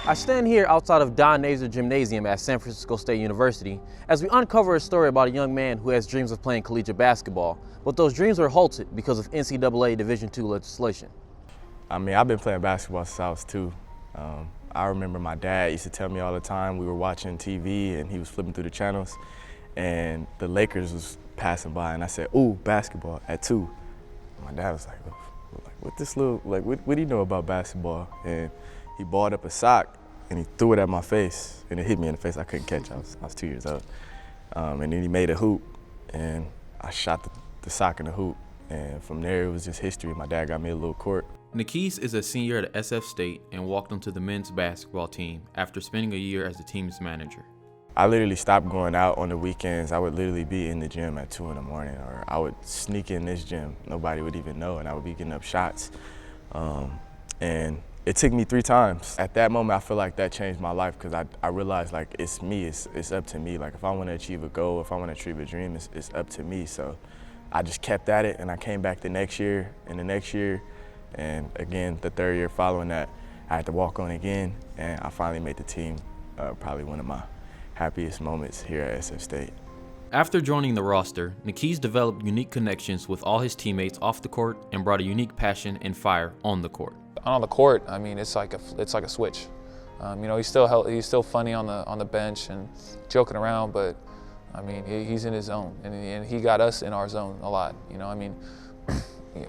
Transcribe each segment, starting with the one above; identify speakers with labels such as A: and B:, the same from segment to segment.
A: I stand here outside of Don Naser Gymnasium at San Francisco State University as we uncover a story about a young man who has dreams of playing collegiate basketball, but those dreams were halted because of NCAA Division II legislation.
B: I mean, I've been playing basketball since I was 2. I remember my dad used to tell me all the time, we were watching TV and he was flipping through the channels and the Lakers was passing by and I said, "Ooh, basketball," at 2. My dad was like, what do you know about basketball? And he balled up a sock and he threw it at my face and it hit me in the face. I couldn't catch it. I was 2 years old. And then he made a hoop and I shot the sock in the hoop. And from there, it was just history. My dad got me a little court.
C: Niquis is a senior at SF State and walked onto the men's basketball team after spending a year as the team's manager.
B: I literally stopped going out on the weekends. I would literally be in the gym at 2 in the morning, or I would sneak in this gym. Nobody would even know, and I would be getting up shots. And it took me 3 times. At that moment, I feel like that changed my life because I realized like it's me, it's up to me. Like if I want to achieve a goal, if I want to achieve a dream, it's up to me. So I just kept at it and I came back the next year and the next year. And again, the 3rd year following that, I had to walk on again and I finally made the team. Probably one of my happiest moments here at SF State.
C: After joining the roster, Niquis developed unique connections with all his teammates off the court and brought a unique passion and fire on the court.
D: On the court, I mean, it's like a switch. You know, he's still funny on the bench and joking around, but I mean, he's in his zone, and he got us in our zone a lot. You know, I mean,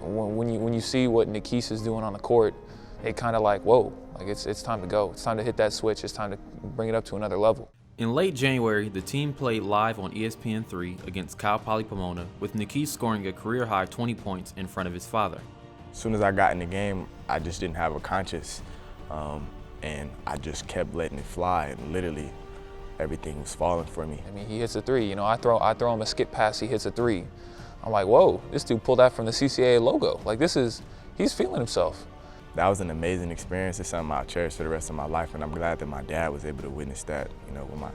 D: when you see what Niquis is doing on the court, it kind of like, whoa, like it's time to go. It's time to hit that switch. It's time to bring it up to another level.
C: In late January, the team played live on ESPN3 against Cal Poly Pomona, with Niquis scoring a career-high 20 points in front of his father.
B: As soon as I got in the game, I just didn't have a conscience, and I just kept letting it fly, and literally everything was falling for me.
D: I mean, he hits a 3. You know, I throw him a skip pass, he hits a 3. I'm like, whoa, this dude pulled that from the CCAA logo. Like he's feeling himself.
B: That was an amazing experience. It's something I'll cherish for the rest of my life, and I'm glad that my dad was able to witness that, you know, with my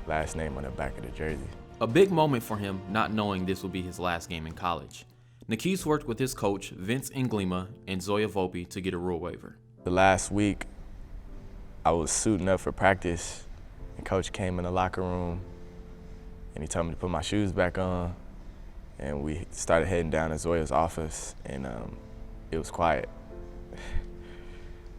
B: last name on the back of the jersey.
C: A big moment for him, not knowing this would be his last game in college. Niquis worked with his coach, Vince Inglima, and Zoya Volpe to get a rule waiver.
B: The last week, I was suiting up for practice, and Coach came in the locker room, and he told me to put my shoes back on, and we started heading down to Zoya's office, and it was quiet.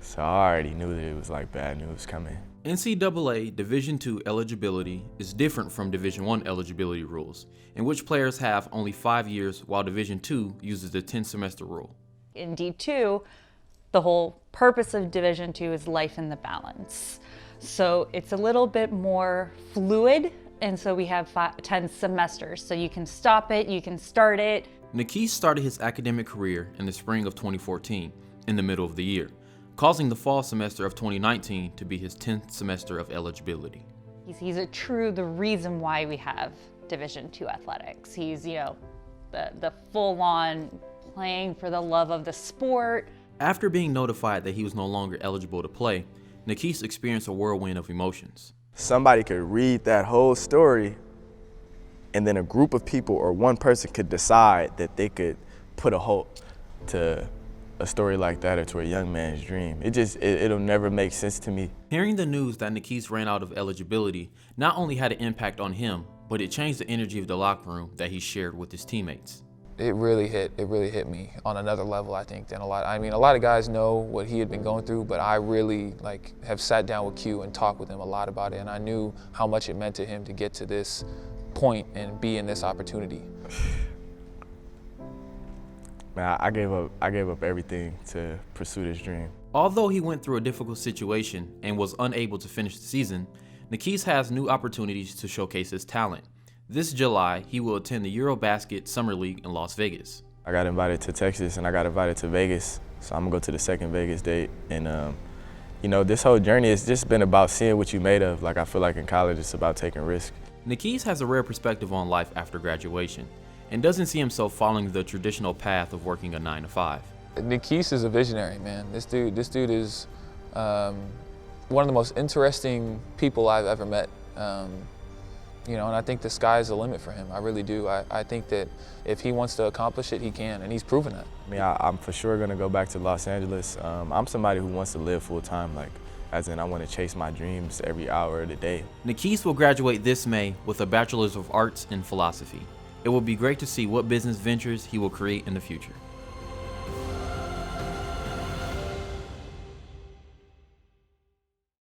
B: So I already knew that it was like bad news coming.
C: NCAA Division II eligibility is different from Division I eligibility rules, in which players have only 5 years, while Division II uses the 10-semester rule.
E: In D2, the whole purpose of Division II is life in the balance. So it's a little bit more fluid, and so we have 10 semesters. So you can stop it, you can start it.
C: Niquis started his academic career in the spring of 2014, in the middle of the year, causing the fall semester of 2019 to be his 10th semester of eligibility.
E: He's the reason why we have Division II athletics. He's, you know, the full-on playing for the love of the sport.
C: After being notified that he was no longer eligible to play, Niquis experienced a whirlwind of emotions.
B: Somebody could read that whole story, and then a group of people or one person could decide that they could put a halt to a story like that or to a young man's dream. It'll never make sense to me.
C: Hearing the news that Niquis ran out of eligibility not only had an impact on him, but it changed the energy of the locker room that he shared with his teammates.
D: It really hit me on another level, I think, than a lot. I mean, a lot of guys know what he had been going through, but I really have sat down with Q and talked with him a lot about it, and I knew how much it meant to him to get to this point and be in this opportunity.
B: Man, I gave up everything to pursue this dream.
C: Although he went through a difficult situation and was unable to finish the season, Niquis has new opportunities to showcase his talent. This July, he will attend the Eurobasket Summer League in Las Vegas.
B: I got invited to Texas and I got invited to Vegas, so I'm gonna go to the second Vegas date. And you know, this whole journey has just been about seeing what you're made of. Like, I feel like in college, it's about taking risks.
C: Niquis has a rare perspective on life after graduation and doesn't see himself following the traditional path of working a 9-to-5.
D: Niquis is a visionary, man. This dude is one of the most interesting people I've ever met. You know, and I think the sky's the limit for him. I really do. I think that if he wants to accomplish it, he can, and he's proven that.
B: I mean, I'm for sure going to go back to Los Angeles. I'm somebody who wants to live full time, like, as in I want to chase my dreams every hour of the day.
C: Niquis will graduate this May with a Bachelor's of Arts in Philosophy. It will be great to see what business ventures he will create in the future.